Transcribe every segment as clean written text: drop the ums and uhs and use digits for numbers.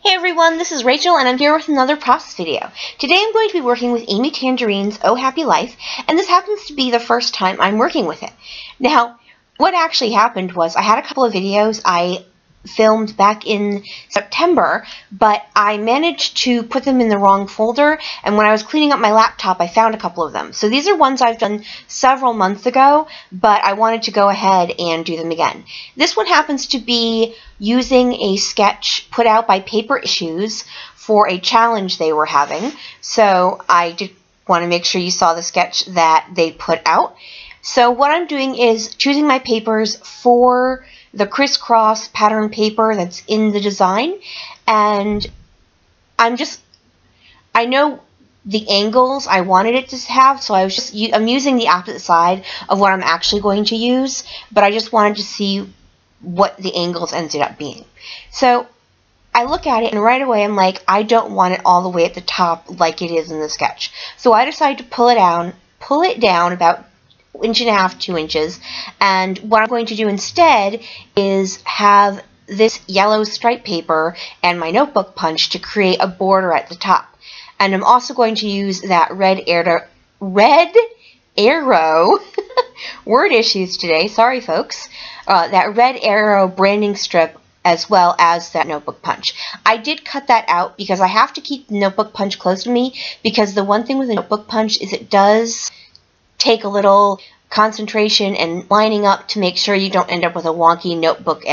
Hey everyone, this is Rachel and I'm here with another process video. Today I'm going to be working with Amy Tangerine's Oh Happy Life, and this happens to be the first time I'm working with it. Now, what actually happened was I had a couple of videos I filmed back in September, but I managed to put them in the wrong folder, and when I was cleaning up my laptop I found a couple of them. So these are ones I've done several months ago, but I wanted to go ahead and do them again. This one happens to be using a sketch put out by Paper Issues for a challenge they were having. So I did want to make sure you saw the sketch that they put out. So what I'm doing is choosing my papers for the crisscross pattern paper that's in the design, and I know the angles I wanted it to have, so I'm using the opposite side of what I'm actually going to use, but I just wanted to see what the angles ended up being. So I look at it and right away I'm like, I don't want it all the way at the top like it is in the sketch. So I decided to pull it down about 1.5 inches, 2 inches, and what I'm going to do instead is have this yellow stripe paper and my notebook punch to create a border at the top. And I'm also going to use that red arrow word issues today, sorry folks, that red arrow branding strip as well as that notebook punch. I did cut that out because I have to keep the notebook punch close to me, because the one thing with a notebook punch is it does take a little concentration and lining up to make sure you don't end up with a wonky notebook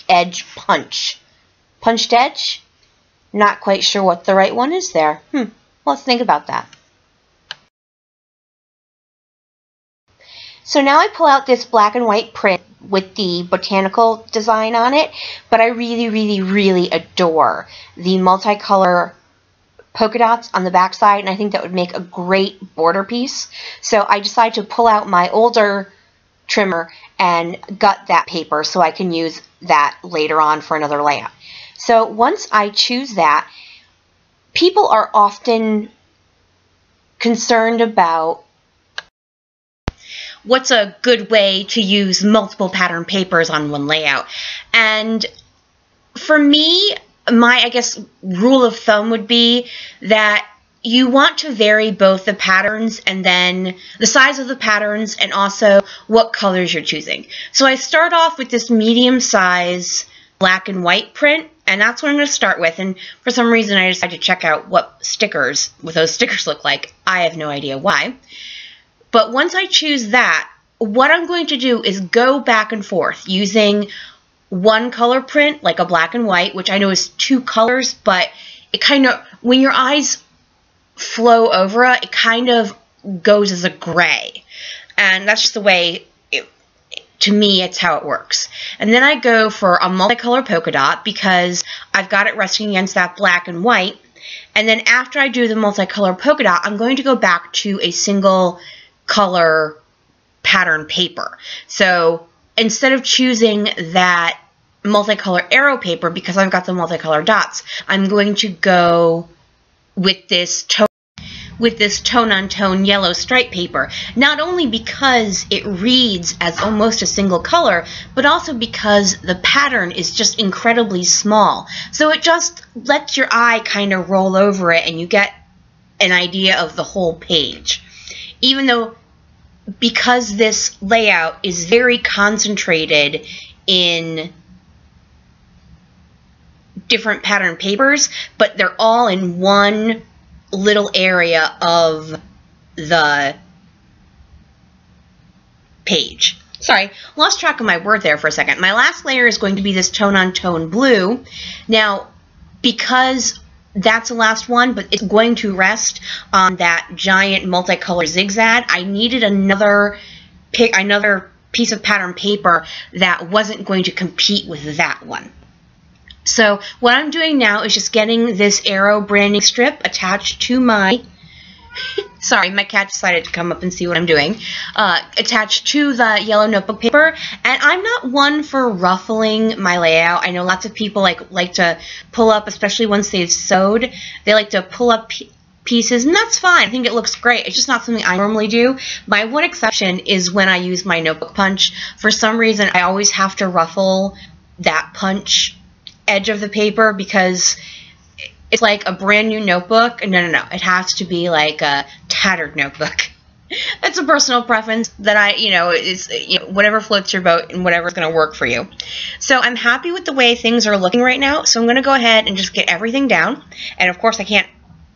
edge punch. Punched edge? Not quite sure what the right one is there. Let's think about that. So now I pull out this black and white print with the botanical design on it, but I really, really, really adore the multicolor polka dots on the back side, and I think that would make a great border piece. So I decided to pull out my older trimmer and gut that paper so I can use that later on for another layout. So once I choose that, people are often concerned about what's a good way to use multiple pattern papers on one layout. And for me, my, rule of thumb would be that you want to vary both the patterns and then the size of the patterns and also what colors you're choosing. So I start off with this medium size black and white print, and that's what I'm going to start with. And for some reason I decided to check out what those stickers look like. I have no idea why. But once I choose that, what I'm going to do is go back and forth using one color print, like a black and white, which I know is 2 colors, but it kind of, when your eyes flow over it, it kind of goes as a gray. And that's just the way, to me, it's how it works. And then I go for a multicolor polka dot because I've got it resting against that black and white. And then after I do the multicolor polka dot, I'm going to go back to a single color pattern paper. So instead of choosing that multicolor arrow paper, because I've got the multicolor dots, I'm going to go with this tone-on-tone yellow stripe paper, not only because it reads as almost a single color, but also because the pattern is just incredibly small. So it just lets your eye kind of roll over it and you get an idea of the whole page. Even though, because this layout is very concentrated in different pattern papers, but they're all in one little area of the page. Sorry, lost track of my word there for a second. My last layer is going to be this tone-on-tone blue. Now, because that's the last one, but it's going to rest on that giant multicolor zigzag, I needed another piece of pattern paper that wasn't going to compete with that one. So what I'm doing now is just getting this arrow branding strip attached to my, sorry, my cat decided to come up and see what I'm doing, attached to the yellow notebook paper. And I'm not one for ruffling my layout. I know lots of people like to pull up, especially once they've sewed, they like to pull up pieces, and that's fine. I think it looks great. It's just not something I normally do. My one exception is when I use my notebook punch. For some reason, I always have to ruffle that punch edge of the paper because it's like a brand new notebook. No. It has to be like a tattered notebook. That's a personal preference that is whatever floats your boat and whatever's going to work for you. So I'm happy with the way things are looking right now. So I'm going to go ahead and just get everything down. And of course I can't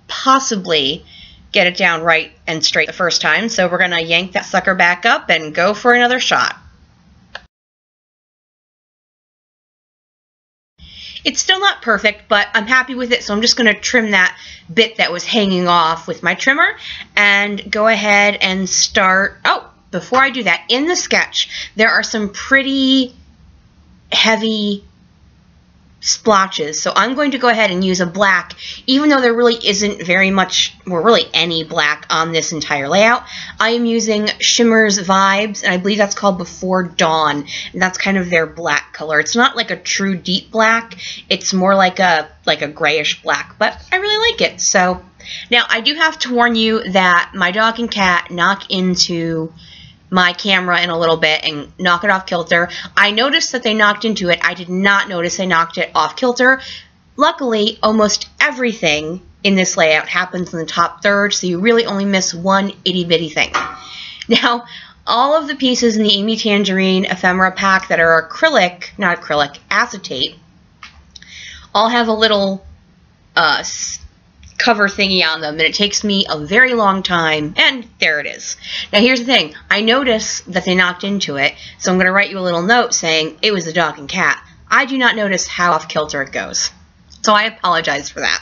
possibly get it down right and straight the first time. So we're going to yank that sucker back up and go for another shot. It's still not perfect, but I'm happy with it, so I'm just going to trim that bit that was hanging off with my trimmer and go ahead and start. Oh, before I do that, in the sketch, there are some pretty heavy splotches, so I'm going to go ahead and use a black, even though there really isn't very much, or really any black on this entire layout. I am using Shimmer's Vibes, and I believe that's called Before Dawn, and that's kind of their black color. It's not like a true deep black, it's more like a grayish black, but I really like it. So now I do have to warn you that my dog and cat knock into my camera in a little bit and knock it off kilter. I noticed that they knocked into it. I did not notice they knocked it off kilter. Luckily, almost everything in this layout happens in the top third, so you really only miss one itty-bitty thing. Now, all of the pieces in the Amy Tangerine ephemera pack that are acetate, all have a little cover thingy on them, and it takes me a very long time, and there it is. Now here's the thing, I noticed that they knocked into it, so I'm going to write you a little note saying it was the dog and cat. I do not notice how off kilter it goes, so I apologize for that.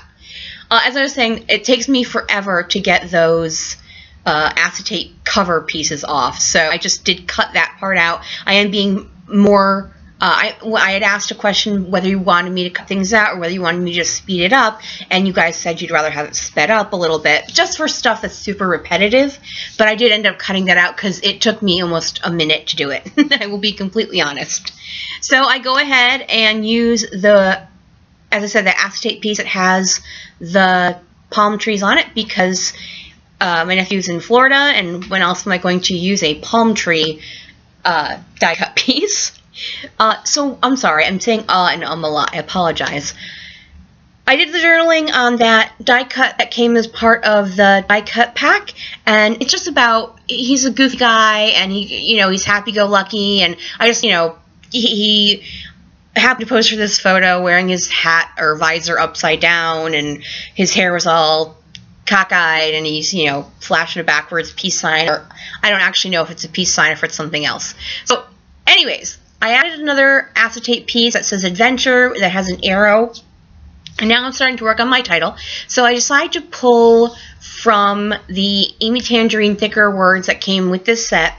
As I was saying, it takes me forever to get those acetate cover pieces off, so I just did cut that part out. I am being more I had asked a question whether you wanted me to cut things out or whether you wanted me to just speed it up, and you guys said you'd rather have it sped up a little bit, just for stuff that's super repetitive, but I did end up cutting that out because it took me almost a minute to do it. I will be completely honest. So I go ahead and use as I said, the acetate piece that has the palm trees on it, because my nephew's in Florida, and when else am I going to use a palm tree die cut piece? So I'm sorry, I'm saying and a lot. I apologize. I did the journaling on that die cut that came as part of the die cut pack, and it's just about, he's a goofy guy, and he's happy-go-lucky, and I just, he happened to pose for this photo wearing his hat or visor upside down, and his hair was all cockeyed, and he's, flashing a backwards peace sign, or I don't actually know if it's a peace sign or if it's something else. So, anyways, I added another acetate piece that says Adventure, that has an arrow, and now I'm starting to work on my title. So I decided to pull from the Amy Tangerine thicker words that came with this set,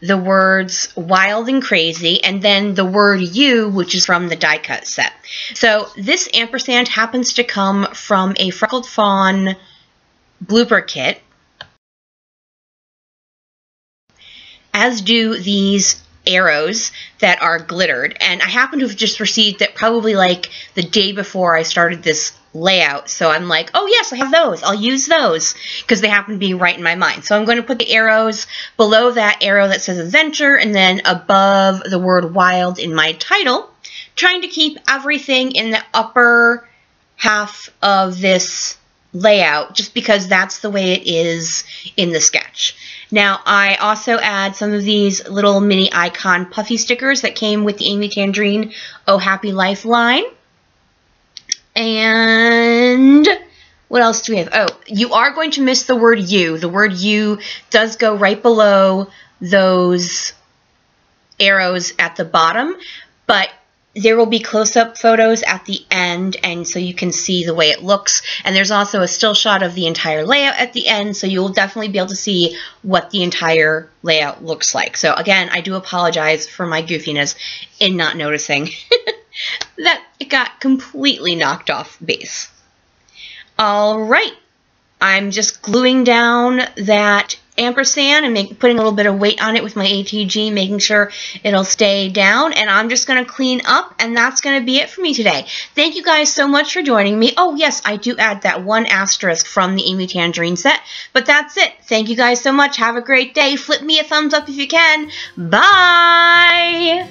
the words wild and crazy, and then the word you, which is from the die cut set. So this ampersand happens to come from a Freckled Fawn blooper kit, as do these arrows that are glittered, and I happen to have just received that probably like the day before I started this layout, so I'm like, oh yes, I have those, I'll use those, because they happen to be right in my mind. So I'm going to put the arrows below that arrow that says Adventure, and then above the word wild in my title, trying to keep everything in the upper half of this layout, just because that's the way it is in the sketch. Now, I also add some of these little mini icon puffy stickers that came with the Amy Tangerine Oh Happy Life line. And what else do we have? Oh, you are going to miss the word you. The word you does go right below those arrows at the bottom, but there will be close-up photos at the end, and so you can see the way it looks. And there's also a still shot of the entire layout at the end, so you'll definitely be able to see what the entire layout looks like. So again, I do apologize for my goofiness in not noticing that it got completely knocked off base. All right, I'm just gluing down that ampersand and putting a little bit of weight on it with my ATG, making sure it'll stay down, and I'm just going to clean up, and that's going to be it for me today. Thank you guys so much for joining me. Oh yes, I do add that one asterisk from the Amy Tangerine set, but that's it. Thank you guys so much. Have a great day. Flip me a thumbs up if you can. Bye!